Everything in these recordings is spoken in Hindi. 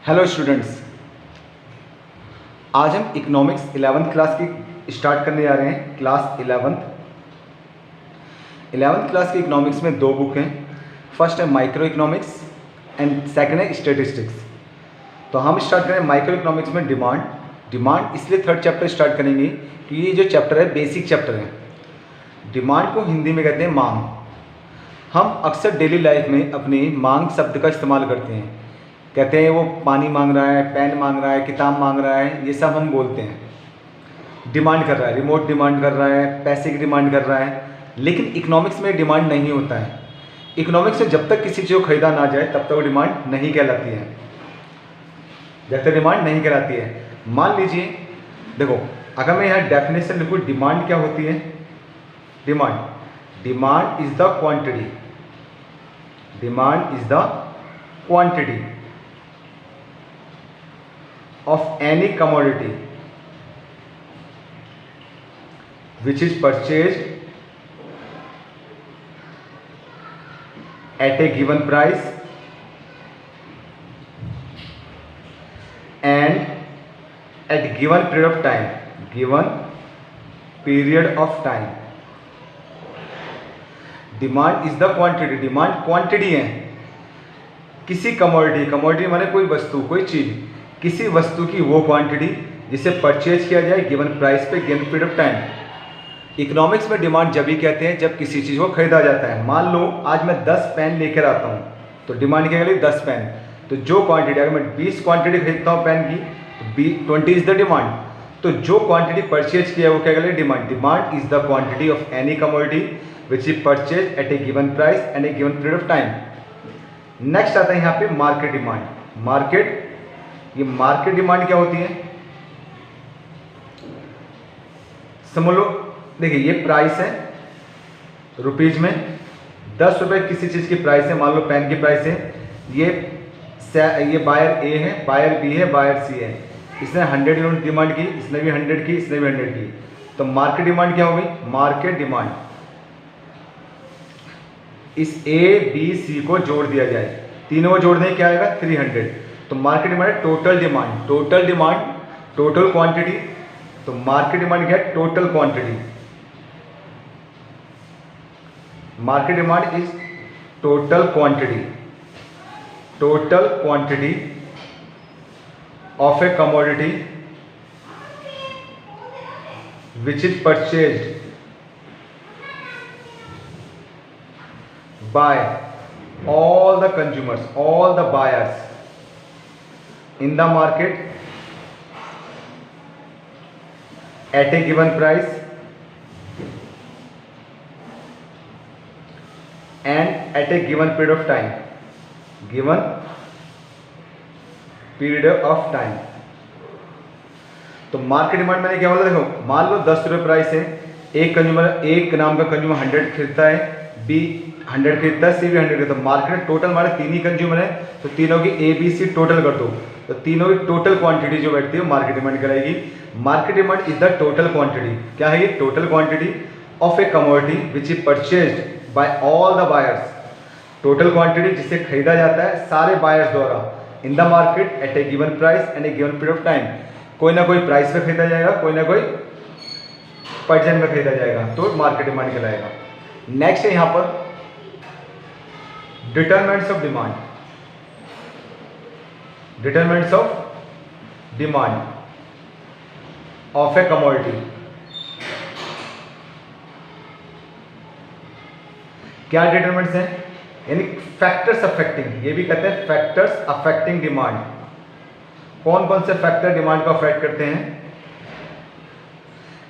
हेलो स्टूडेंट्स, आज हम इकोनॉमिक्स 11th क्लास की स्टार्ट करने जा रहे हैं। क्लास 11th क्लास की इकोनॉमिक्स में दो बुक हैं। फर्स्ट है माइक्रो इकोनॉमिक्स एंड सेकंड है स्टैटिस्टिक्स। तो हम स्टार्ट करें माइक्रो इकोनॉमिक्स में डिमांड इसलिए थर्ड चैप्टर स्टार्ट करेंगे कि ये जो चैप्टर है बेसिक चैप्टर है। डिमांड को हिंदी में कहते हैं मांग। हम अक्सर डेली लाइफ में अपनी मांग शब्द का इस्तेमाल करते हैं, कहते हैं वो पानी मांग रहा है, पेन मांग रहा है, किताब मांग रहा है, ये सब हम बोलते हैं। डिमांड कर रहा है, रिमोट डिमांड कर रहा है, पैसे की डिमांड कर रहा है। लेकिन इकोनॉमिक्स में डिमांड नहीं होता है। इकोनॉमिक्स में जब तक किसी चीज़ को खरीदा ना जाए तब तक वो डिमांड नहीं कहलाती है, जब तक डिमांड नहीं कहलाती है। मान लीजिए, देखो, अगर मैं यहाँ डेफिनेशन लिखूँ, डिमांड क्या होती है? Demand is the quantity. Demand is the quantity of any commodity which is purchased at a given price and at given period of time, demand is the quantity. Demand quantity है किसी कमोडिटी माने कोई वस्तु, कोई चीज, किसी वस्तु की वो क्वांटिटी जिसे परचेज किया जाए गिवन प्राइस पे given period of time. Economics में डिमांड जब भी कहते हैं जब किसी चीज़ को खरीदा जाता है। मान लो आज मैं 10 पेन लेकर आता हूँ तो डिमांड क्या कहलाती है? 10 पेन। तो जो क्वांटिटी, अगर मैं 20 क्वांटिटी खरीदता हूँ पेन की तो 20 इज द डिमांड। तो जो क्वांटिटी परचेज किया है वो क्या कहलाती है? Demand. Demand is the quantity of any commodity which is purchase at a given price and a given period of time. Next आता है यहाँ पे मार्केट डिमांड। ये मार्केट डिमांड क्या होती है? समझ लो, देखिए ये प्राइस है रुपीज में, 10 रुपए किसी चीज की प्राइस है। मान लो पेन की प्राइस है, ये बायर ए है, बायर बी है, बायर सी है। इसने 100 यूनिट डिमांड की, इसने भी 100 की, इसने भी 100 की। तो मार्केट डिमांड क्या होगी? मार्केट डिमांड इस ए बी सी को जोड़ दिया जाए, तीनों को जोड़ दें, क्या आएगा? 300। तो मार्केट डिमांड है टोटल डिमांड, टोटल क्वांटिटी। तो मार्केट डिमांड क्या है? Total quantity. Market demand is total quantity of a commodity which is purchased bye all the consumers, all the buyers in the market at a given price and at a given period of time, तो मार्केट डिमांड मैंने क्या बोला? देखो, मान लो 10 रुपये प्राइस है, एक नाम का कंज्यूमर 100 खरीदता है, बी 100 खरीदता है, सी भी 100 खरीदता है। मार्केट टोटल हमारे तीन ही कंज्यूमर है, तो तीनों की ए बी सी टोटल कर दो, तो तीनों की टोटल क्वांटिटी जो बैठती है मार्केट डिमांड कहलाएगी। Market demand is the total quantity. क्या है ये? Total quantity of a commodity which is purchased by all the buyers. Total quantity जिसे खरीदा जाता है सारे बायर्स द्वारा in the market at a given price and a given period of time. कोई ना कोई प्राइस पे खरीदा जाएगा, कोई ना कोई परसेंट में खरीदा जाएगा, तो मार्केट डिमांड कहलाएगा। नेक्स्ट है यहाँ पर determinants of demand of a commodity. क्या डिटरमिनेंट्स हैं? यानी फैक्टर्स अफेक्टिंग, ये भी कहते हैं फैक्टर्स अफेक्टिंग डिमांड। कौन कौन से फैक्टर डिमांड को अफेक्ट करते हैं?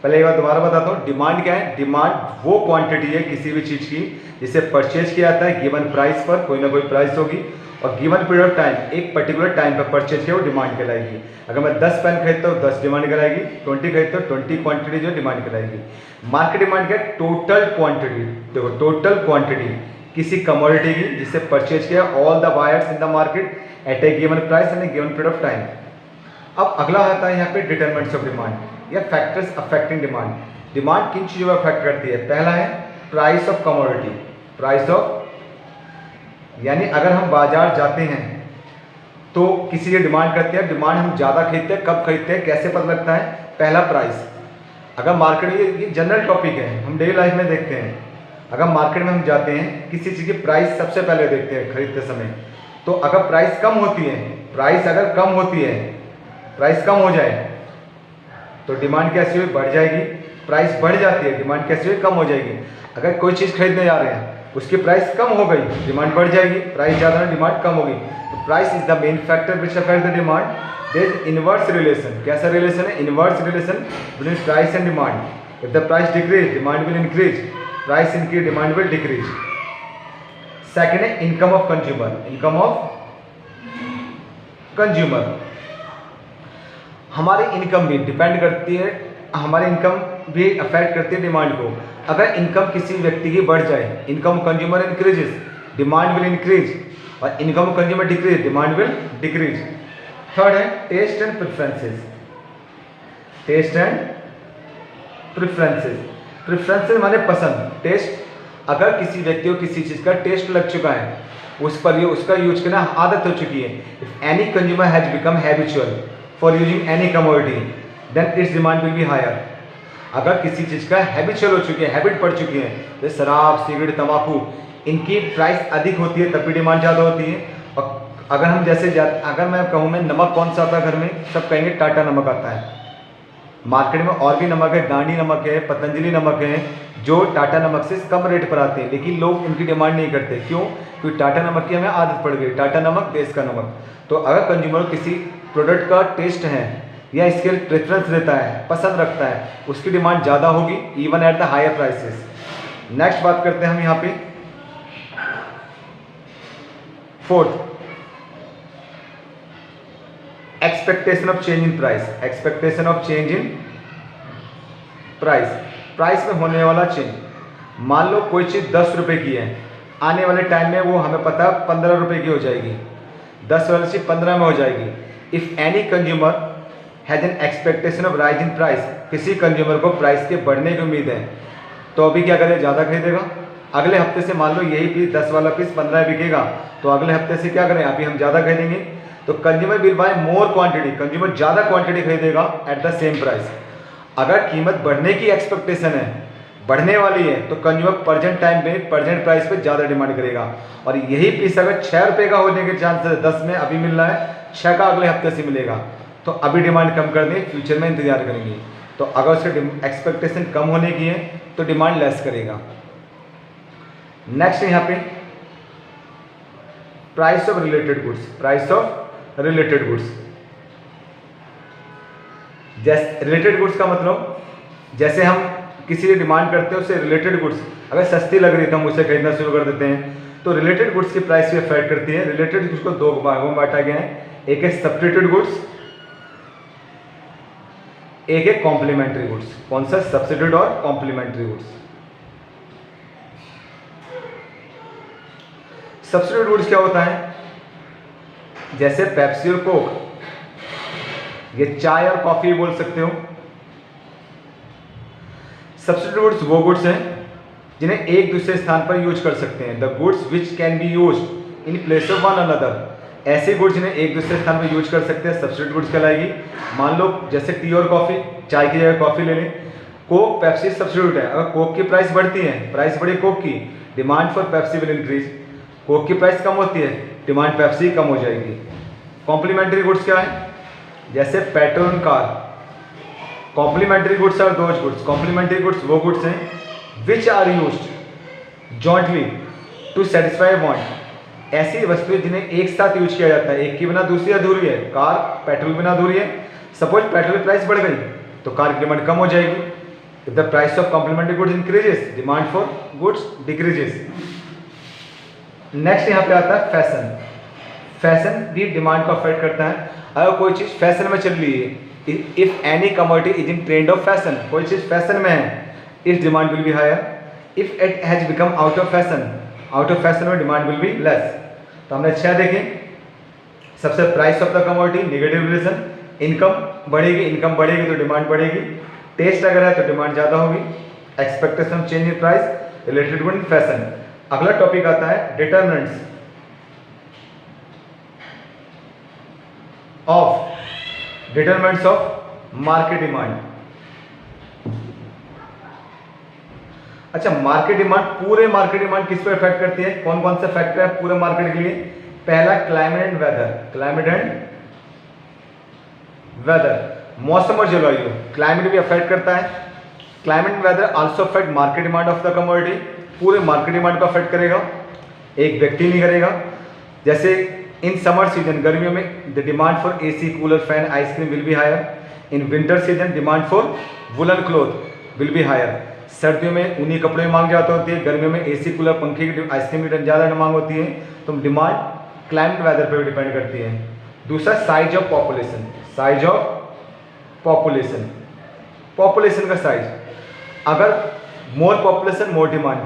पहले एक बार दोबारा बताता हूँ, डिमांड क्या है? डिमांड वो क्वांटिटी है किसी भी चीज़ की जिसे परचेज किया जाता है गिवन प्राइस पर, कोई ना कोई प्राइस होगी, और गिवन पीरियड ऑफ टाइम, एक पर्टिकुलर टाइम पर परचेज किया वो डिमांड कहलाएगी। अगर मैं 10 पेन खरीदता हूँ 10 डिमांड कहलाएगी, 20 खरीदता हूँ 20 क्वांटिटी जो डिमांड कहलाएगी। मार्केट डिमांड क्या है? Total quantity. देखो, टोटल क्वांटिटी किसी कमोडिटी की जिसे परचेज किया all the buyers in the market at a given price and a given period of time. अब अगला आता है यहाँ पे डिटरमिनेंट्स ऑफ डिमांड या फैक्टर्स अफेक्टिंग डिमांड। डिमांड किन चीज़ों पर अफेक्ट करती है? पहला है प्राइस ऑफ कमोडिटी। यानी अगर हम बाजार जाते हैं तो किसी की डिमांड करते हैं, डिमांड हम ज़्यादा खरीदते हैं, कब खरीदते हैं, कैसे पता लगता है? पहला प्राइस। अगर मार्केट में, ये जनरल टॉपिक है, हम डेली लाइफ में देखते हैं, अगर मार्केट में हम जाते हैं किसी चीज़ की प्राइस सबसे पहले देखते हैं खरीदते समय, तो अगर प्राइस कम होती है, प्राइस अगर कम होती है, प्राइस कम हो जाए तो डिमांड कैसी हुई? बढ़ जाएगी। प्राइस बढ़ जाती है, डिमांड कैसी हुई? कम हो जाएगी। अगर कोई चीज़ खरीदने जा रहे हैं, उसकी प्राइस कम हो गई, डिमांड बढ़ जाएगी। प्राइस ज़्यादा है, डिमांड कम होगी। तो price is the main factor which affect the demand. There is inverse relation. कैसा रिलेशन है? Inverse relation between price and demand. If the price decrease, demand will increase, price increase, demand will decrease. Second है income of consumer. Income of consumer, हमारी इनकम भी डिपेंड करती है, हमारी इनकम भी अफेक्ट करती है डिमांड को। अगर इनकम किसी व्यक्ति की बढ़ जाए, income consumer increases, demand will increase, और income consumer decrease, demand will decrease. Third है taste and preferences. Taste and preferences, preferences माने पसंद, टेस्ट। अगर किसी व्यक्ति को किसी चीज़ का टेस्ट लग चुका है, उस पर ये उसका यूज करना आदत हो चुकी है, if any consumer has become habitual for using any commodity, then its demand will be higher. अगर किसी चीज़ का हैबिचुअल हो चुकी है, हैबिट पड़ चुकी है, जैसे शराब, सिगरेट, तंबाकू, इनकी प्राइस अधिक होती है तब भी डिमांड ज़्यादा होती है। और अगर हम अगर मैं कहूँ मैं नमक कौन सा आता है घर में, सब कहेंगे टाटा नमक आता है। मार्केट में और भी नमक है, डांडी नमक है, पतंजलि नमक है, जो टाटा नमक से कम रेट पर आते हैं, लेकिन लोग उनकी डिमांड नहीं करते। क्यों? क्योंकि टाटा नमक की हमें आदत पड़ गई। टाटा नमक देश का नमक। तो अगर कंज्यूमर किसी प्रोडक्ट का टेस्ट है या इसके प्रेफरेंस देता है, पसंद रखता है, उसकी डिमांड ज़्यादा होगी, even at the higher prices. Next बात करते हैं हम यहाँ पे fourth, expectation of change in price. Expectation of change in price, price में होने वाला चेंज। मान लो कोई चीज़ 10 रुपये की है, आने वाले टाइम में वो हमें पता है 15 रुपये की हो जाएगी, 10 वाली चीज़ 15 में हो जाएगी। If any consumer has an expectation of rise in price, किसी कंज्यूमर को प्राइस के बढ़ने की उम्मीद है, तो अभी क्या करें? ज़्यादा खरीदेगा। अगले हफ्ते से मान लो यही पीस 10 वाला पीस 15 बिकेगा, तो अगले हफ्ते से क्या करें? अभी हम ज़्यादा खरीदेंगे। तो consumer will buy more quantity, consumer ज़्यादा क्वांटिटी खरीदेगा एट द सेम प्राइस। अगर कीमत बढ़ने की एक्सपेक्टेशन है, बढ़ने वाली है, तो कंज्यूमर प्रेजेंट टाइम में प्रेजेंट प्राइस पे ज़्यादा डिमांड करेगा। और यही पीस अगर 6 रुपये का होने के चांसेस है, 10 में अभी मिल रहा है, 6 का अगले हफ्ते से मिलेगा, तो अभी डिमांड कम कर दें, फ्यूचर में इंतजार करेंगे। तो अगर उसकी एक्सपेक्टेशन कम होने की है तो डिमांड लेस करेगा। नेक्स्ट यहाँ पे price of related goods. Price of related goods, जैसे रिलेटेड गुड्स का मतलब, जैसे हम किसी की डिमांड करते हैं उससे रिलेटेड गुड्स अगर सस्ती लग रही है तो हम उसे खरीदना शुरू कर देते हैं। तो रिलेटेड गुड्स की प्राइस भी अफेक्ट करती है। रिलेटेड गुड्स को दो भागों में बांटा गया है, एक है सब्स्टिट्यूट गुड्स, एक है कॉम्प्लीमेंट्री गुड्स। कौन सा? सब्स्टिट्यूट और कॉम्प्लीमेंट्री गुड्स। सब्स्टिट्यूट गुड्स क्या होता है? जैसे पेप्सी और कोक, ये चाय और कॉफी बोल सकते हो। सब्स्टिट्यूट गुड्स वो गुड्स हैं जिन्हें एक दूसरे स्थान पर यूज कर सकते हैं। The goods which can be used in place of one another, ऐसे गुड्स जिन्हें एक दूसरे स्थान पर यूज कर सकते हैं, सब्स्टिट्यूट गुड्स कहलाएगी। मान लो जैसे टी और कॉफी, चाय की जगह कॉफी ले लें। कोक पेप्सी सब्स्टिट्यूट है। अगर कोक की प्राइस बढ़ती है, प्राइस बढ़ी कोक की, demand for Pepsi will increase. Coke की प्राइस कम होती है, डिमांड पेप्सी कम हो जाएगी। कॉम्प्लीमेंट्री गुड्स क्या है? जैसे पेट्रोल और car. Complementary goods are those goods, complementary goods वो गुड्स हैं which are used jointly to satisfy want. ऐसी वस्तुएं जिन्हें एक साथ यूज किया जाता है, एक के बिना दूसरी अधूरी है। कार पेट्रोल बिना अधूरी है। सपोज पेट्रोल की प्राइस बढ़ गई तो कार की डिमांड कम हो जाएगी। If the price of complementary goods increases, demand for goods decreases. Next यहाँ पे आता है फैशन। फैशन भी डिमांड को अफेक्ट करता है। अगर कोई चीज़ फैशन में चल रही है, if any commodity is in trend of fashion, कोई चीज़ फैशन में है, its demand will be higher. If it has become out of fashion, out of fashion में डिमांड विल बी लेस। तो हमने 6 देखे। सबसे price of the commodity, negative relation, income बढ़ेगी, इनकम बढ़ेगी तो डिमांड बढ़ेगी। टेस्ट अगर है तो डिमांड ज़्यादा होगी। Expectation of change in price, related with fashion. अगला टॉपिक आता है determinants. Of determinants of market demand. अच्छा, मार्केट डिमांड, पूरे मार्केट डिमांड किस पे इफेक्ट करती है? कौन कौन से फैक्टर है पूरे मार्केट के लिए? पहला climate and weather, climate and weather, मौसम और जलवायु। क्लाइमेट भी अफेक्ट करता है। Climate and weather also affect market demand of the commodity, पूरे मार्केट डिमांड को अफेक्ट करेगा, एक व्यक्ति नहीं करेगा। जैसे इन समर सीजन, गर्मियों में the demand for AC, cooler, fan, ice cream will be higher. In winter season demand for woollen cloth will be higher. सर्दियों में ऊनी कपड़े में मांग ज़्यादा होती है, गर्मियों में एसी, कूलर, पंखे की, आइसक्रीम की ज़्यादा मांग होती है। तो डिमांड क्लाइमेट वेदर पर भी डिपेंड करती है। दूसरा size of population, size of population, population का साइज। अगर मोर पॉपुलेशन मोर डिमांड,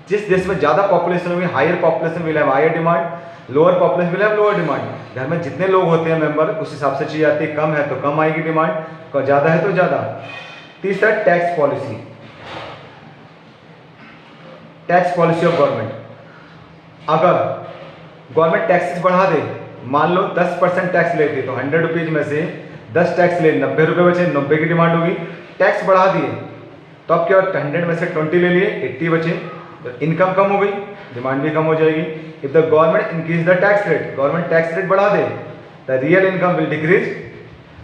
जिस देश में ज़्यादा पॉपुलेशन होगी higher population will have higher demand, lower population will have lower demand. घर में जितने लोग होते हैं मेंबर, उस हिसाब से चीज़ आती है, कम है तो कम आएगी डिमांड, ज़्यादा है तो ज़्यादा। तीसरा tax policy, tax policy of government. अगर गवर्नमेंट टैक्सेस बढ़ा दे, मान लो 10% टैक्स लेती, तो 100 रुपीज़ में से 10 टैक्स ले, 90 रुपये बचे, 90 की डिमांड होगी। टैक्स बढ़ा दिए तो अब क्या, 100 में से 20 ले लिए, 80 बचे, तो इनकम कम हो गई, डिमांड भी कम हो जाएगी। If the government increase the tax rate, government tax rate बढ़ा दे, the real income will decrease,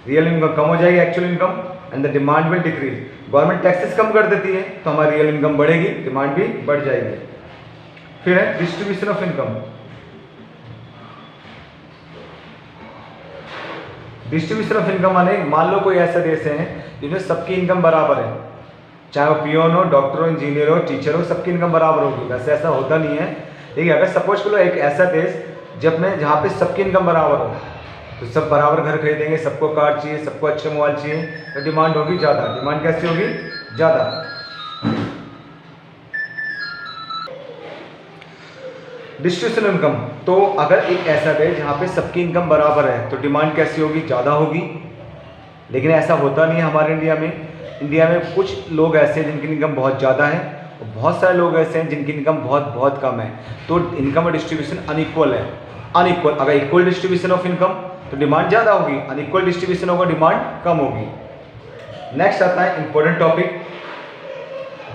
real income कम हो जाएगी, actual income, and the demand will decrease. Government taxes कम कर देती है तो हमारी रियल इनकम बढ़ेगी, डिमांड भी बढ़ जाएगी। फिर है distribution of income. Distribution of income माने, मान लो कोई ऐसा देश है जिसमें सबकी इनकम बराबर है, चाहे वो पियोन हो, डॉक्टर हो, इंजीनियर हो, टीचर हो, सबकी इनकम बराबर होगी। वैसे ऐसा होता नहीं है, लेकिन अगर सपोज करो एक ऐसा देश जहाँ पे सबकी इनकम बराबर हो, तो सब बराबर घर खरीदेंगे, सबको कार चाहिए, सबको अच्छे मोबाइल चाहिए, तो डिमांड होगी ज़्यादा। डिमांड कैसी होगी? ज़्यादा। डिस्ट्रीब्यूशन इनकम, तो अगर एक ऐसा देश जहाँ पे सबकी इनकम बराबर है तो डिमांड कैसी होगी? ज़्यादा होगी। लेकिन ऐसा होता नहीं है हमारे इंडिया में। इंडिया में कुछ लोग ऐसे हैं जिनकी इनकम बहुत ज़्यादा है और बहुत सारे लोग ऐसे हैं जिनकी इनकम बहुत बहुत कम है। तो इनकम और डिस्ट्रीब्यूशन अनइक्वल है। अनइक्वल, अगर इक्वल डिस्ट्रीब्यूशन ऑफ इनकम तो डिमांड ज़्यादा होगी, अनइक्वल डिस्ट्रीब्यूशन होगा डिमांड कम होगी। नेक्स्ट आता है इंपॉर्टेंट टॉपिक।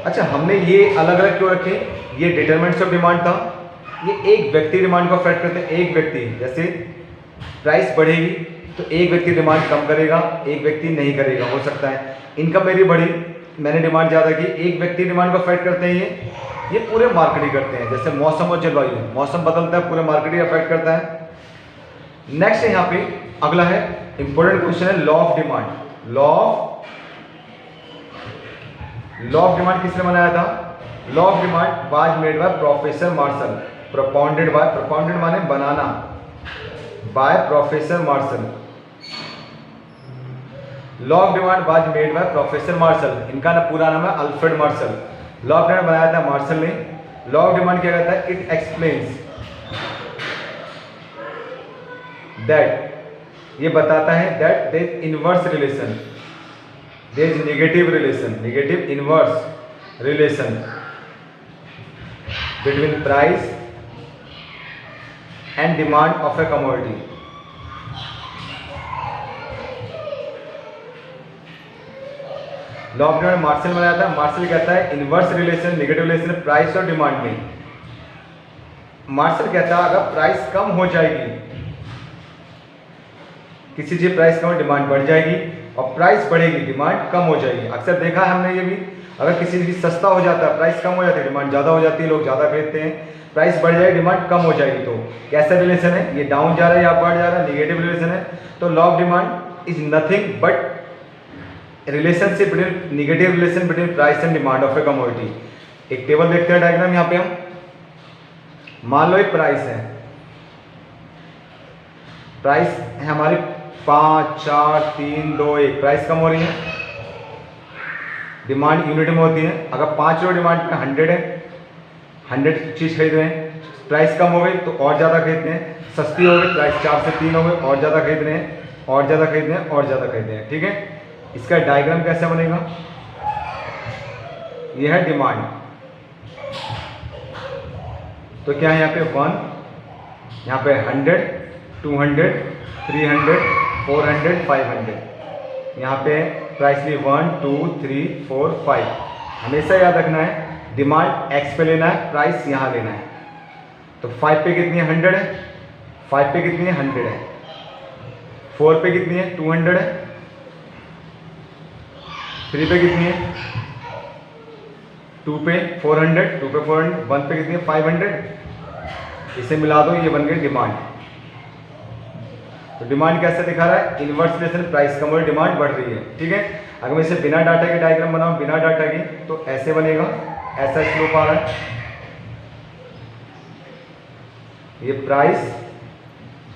अच्छा, हमने ये अलग अलग क्यों रखे? ये डिटरमिनेंट्स ऑफ डिमांड था, ये एक व्यक्ति डिमांड को अफेक्ट करते हैं। एक व्यक्ति, जैसे प्राइस बढ़ेगी तो एक व्यक्ति डिमांड कम करेगा, एक व्यक्ति नहीं करेगा, हो सकता है। इनकम मेरी बढ़ी, मैंने डिमांड ज़्यादा की, एक व्यक्ति डिमांड को अफेक्ट करते हैं। ये पूरे मार्केट ही करते हैं। जैसे मौसम और जलवायु, मौसम बदलता है, पूरे मार्केट ही अफेक्ट करता है। नेक्स्ट यहाँ पे अगला है इंपॉर्टेंट क्वेश्चन है law of demand. Law of demand किसने बनाया था? Law of demand was made by professor Marshall, propounded by, propounded माने बनाना, by professor Marshall. Law of demand was made by professor Marshall, इनका ना पूरा नाम है Alfred Marshall. Law of demand बनाया था मार्शल ने। लॉ ऑफ डिमांड क्या कहता है? इट एक्सप्लेन्स दैट, ये बताता है that there is inverse relation, there is negative relation, negative inverse relation between price and demand of a commodity. Law of demand Marshall बनाया था। मार्शल कहता है inverse relation, negative relation price और डिमांड में। मार्शल कहता है अगर प्राइस कम हो जाएगी, किसी चीज प्राइस कम हो डिमांड बढ़ जाएगी, और प्राइस बढ़ेगी डिमांड कम हो जाएगी। अक्सर देखा है हमने ये भी, अगर किसी चीज सस्ता हो जाता है, प्राइस कम हो जाती है, डिमांड ज़्यादा हो जाती है, लोग ज़्यादा खरीदते हैं। प्राइस बढ़ जाएगी, डिमांड कम हो जाएगी। तो कैसा रिलेशन है? ये डाउन जा रहा है या बढ़ जा रहा है? नेगेटिव रिलेशन है। तो law of demand is nothing but relationship between, negative relation between price and demand of a commodity. एक टेबल देखते हैं डायग्राम यहाँ पे हम। मान लो एक प्राइस है, प्राइस है हमारी 5, 4, 3, 2, 1। प्राइस कम हो रही है, डिमांड यूनिट में होती है। अगर 5 रुपये डिमांड पे 100 है, 100 चीज़ खरीद रहे हैं, प्राइस कम हो गई तो और ज़्यादा खरीदते हैं। सस्ती हो गई, प्राइस 4 से 3 हो गई, और ज़्यादा खरीद रहे हैं, और ज़्यादा खरीद रहे हैं, और ज़्यादा खरीद रहे हैं। ठीक है, इसका डायग्राम कैसे बनेगा? यह है डिमांड। तो क्या है यहाँ पे 1, यहाँ पे 100, 200, 300, 400 500, यहाँ पे प्राइस ली 1 2 3 4 5। हमेशा याद रखना है डिमांड एक्स पे लेना है, प्राइस यहाँ लेना है। तो 5 पे कितनी है 100 है, 5 पे कितनी है 100 है, 4 पे कितनी है 200 है, 3 पे कितनी है 2 पे 400, 2 पे 400, 1 पे कितनी है 500। इसे मिला दो, ये बन गई डिमांड। तो डिमांड कैसे दिखा रहा है, इनवर्स रिलेशन, प्राइस कम और डिमांड बढ़ रही है। ठीक है, अगर मैं इसे बिना डाटा के डायग्राम बनाऊं, बिना डाटा की, तो ऐसे बनेगा, ऐसा स्लोप आ रहा है, ये प्राइस,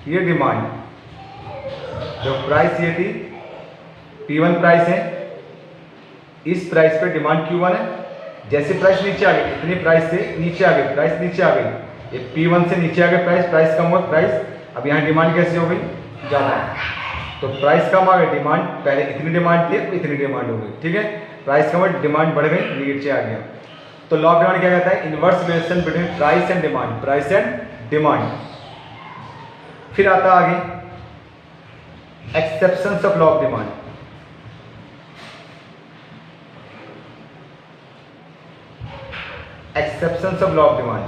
ये डिमांड। जो प्राइस ये थी P1 प्राइस है, इस प्राइस पे डिमांड Q1 है। जैसे प्राइस नीचे आ गई, इतनी प्राइस से नीचे आ गई, प्राइस नीचे आ गई, ये P1 से नीचे आ गई, प्राइस कम हुआ, प्राइस अब यहाँ डिमांड कैसी हो गई, ज़्यादा है। तो प्राइस कम आ गई, डिमांड पहले इतनी डिमांड थी, इतनी डिमांड हो गई। ठीक है, प्राइस कम हुई, डिमांड बढ़ गई, नीचे आ गया। तो लॉ ऑफ डिमांड क्या कहता है, inverse relation between price and demand, price and demand. फिर आता आगे exceptions of law of demand. Exceptions of law of demand.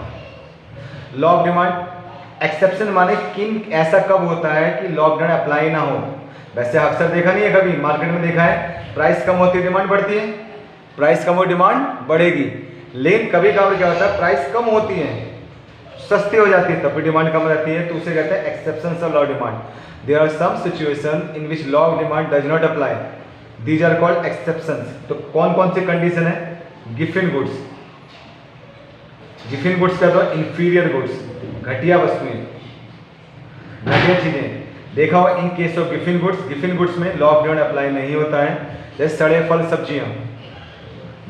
Law of demand exception माने किन, ऐसा कब होता है कि लॉ ऑफ डिमांड अप्लाई ना हो। वैसे अक्सर देखा नहीं है, कभी मार्केट में देखा है, प्राइस कम होती है डिमांड बढ़ती है, प्राइस कम हो डिमांड बढ़ेगी। लेकिन कभी कभार क्या होता है, प्राइस कम होती है, सस्ती हो जाती है, तब भी डिमांड कम रहती है, तो उसे कहते हैं exceptions of law of demand. There are some situation in which law of demand does not apply, these are called exceptions. तो कौन कौन सी कंडीशन है, गिफिन गुड्स, गिफिन गुड्स का तो इंफीरियर गुड्स, घटिया वस्तुएं, घटिया चीजें। देखा हुआ in case of Giffen goods, Giffen goods में लॉ ऑफ डिमांड अप्लाई नहीं होता है। जैसे सड़े फल सब्जियां,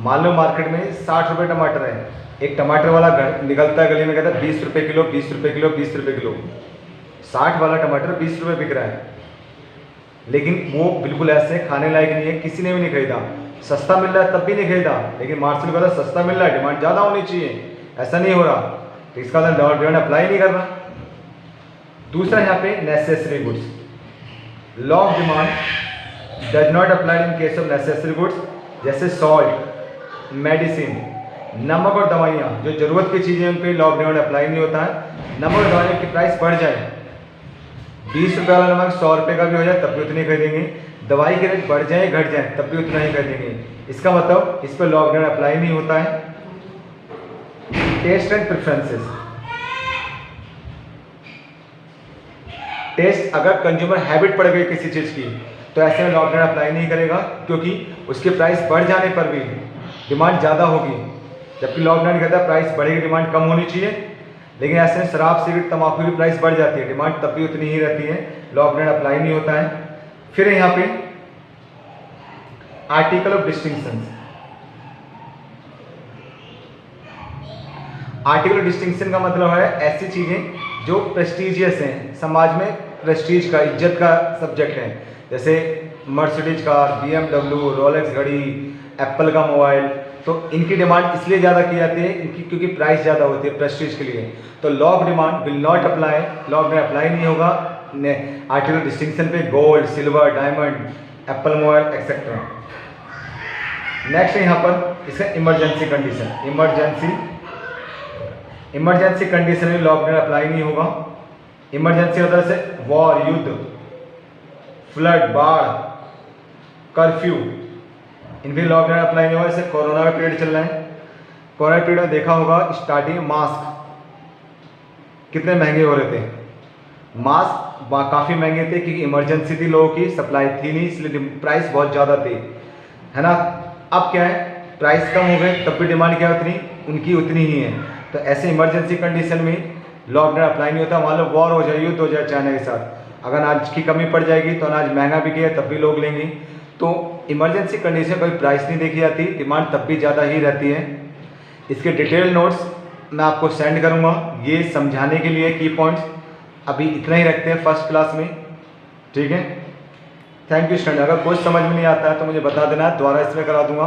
मान लो मार्केट में 60 रुपये टमाटर है, एक टमाटर वाला निकलता है गली में, कहता है 20 रुपये किलो, 20 रुपये किलो, 20 रुपये किलो। 60 वाला टमाटर 20 रुपये बिक रहा है, लेकिन वो बिल्कुल ऐसे खाने लायक नहीं है, किसी ने भी नहीं खरीदा। सस्ता मिल रहा है तब भी नहीं खरीदा, लेकिन मार्केट वाला सस्ता मिल रहा है, डिमांड ज़्यादा होनी चाहिए, ऐसा नहीं हो रहा, तो इसका लॉ ऑफ डिमांड अप्लाई नहीं कर रहा। दूसरा यहाँ पे necessary goods, law of demand does not apply in case of necessary goods, जैसे सॉल्ट, मेडिसिन, नमक और दवाइयाँ, जो जरूरत की चीज़ें, उन पर लॉ ऑफ डिमांड अप्लाई नहीं होता है। नमक और दवाइयों की प्राइस बढ़ जाए, 20 रुपये वाला नमक 100 रुपये का भी हो जाए तब भी उतनी खरीदेंगे, दवाई के रेट बढ़ जाए घट जाए तब भी उतना ही खरीदेंगे। इसका मतलब इस पर लॉ ऑफ डिमांड अप्लाई नहीं होता है। टेस्ट एंड प्रेफरेंसेस, टेस्ट, अगर कंज्यूमर हैबिट पड़ गई किसी चीज़ की, तो ऐसे में लॉ ऑफ डिमांड अप्लाई नहीं करेगा, क्योंकि उसके प्राइस बढ़ जाने पर भी डिमांड ज़्यादा होगी, जबकि लॉ ऑफ डिमांड कहता है प्राइस बढ़ेगी, डिमांड कम होनी चाहिए। लेकिन ऐसे में शराब, सिगरेट, तंबाकू की प्राइस बढ़ जाती है, डिमांड तब भी उतनी ही रहती है, लॉ ऑफ डिमांड अप्लाई नहीं होता है। फिर यहाँ पे article of distinction, article of distinction का मतलब है ऐसी चीज़ें जो प्रेस्टिजियस हैं, समाज में प्रेस्टीज का, इज्जत का सब्जेक्ट है, जैसे मर्सिडीज कार, BMW, रोलेक्स घड़ी, एप्पल का मोबाइल। तो इनकी डिमांड इसलिए ज़्यादा की जाती है इनकी, क्योंकि प्राइस ज़्यादा होती है प्रेस्टीज के लिए। तो law of demand will not apply, law of demand apply नहीं होगा आर्टिकल डिस्टिंक्शन पे, gold, silver, diamond, Apple mobile etcetera. Next यहाँ पर इसका इमरजेंसी कंडीशन, इमरजेंसी कंडीशन में लॉ ऑफ डिमांड अप्लाई नहीं होगा। इमरजेंसी होता है जैसे वॉर, युद्ध, फ्लड, बाढ़, कर्फ्यू, इनके लॉ ऑफ डिमांड अप्लाई नहीं होगा। जैसे कोरोना का पीरियड चल रहा है, कोरोना पीरियड में देखा होगा स्टार्टिंग में मास्क कितने महंगे हो रहे थे, मास्क काफ़ी महंगे थे, क्योंकि इमरजेंसी थी, लोगों की सप्लाई थी नहीं, इसलिए प्राइस बहुत ज़्यादा थी, है ना। अब क्या है, प्राइस कम हो गए तब भी डिमांड क्या उतनी, उनकी उतनी ही है। तो ऐसे इमरजेंसी कंडीशन में लॉ ऑफ डिमांड अप्लाई नहीं होता। मान लो वॉर हो जाए, युद्ध हो जाए चाइना के साथ, अगर अनाज की कमी पड़ जाएगी तो अनाज महंगा बिकेगा तब भी लोग लेंगे। तो इमरजेंसी कंडीशन कोई प्राइस नहीं देखी जाती, डिमांड तब भी ज़्यादा ही रहती है। इसके डिटेल नोट्स मैं आपको सेंड करूँगा, ये समझाने के लिए की पॉइंट्स अभी इतना ही रखते हैं फर्स्ट क्लास में, ठीक है। थैंक यू स्टूडेंट, अगर कुछ समझ में नहीं आता है तो मुझे बता देना, दोबारा इसमें करा दूँगा।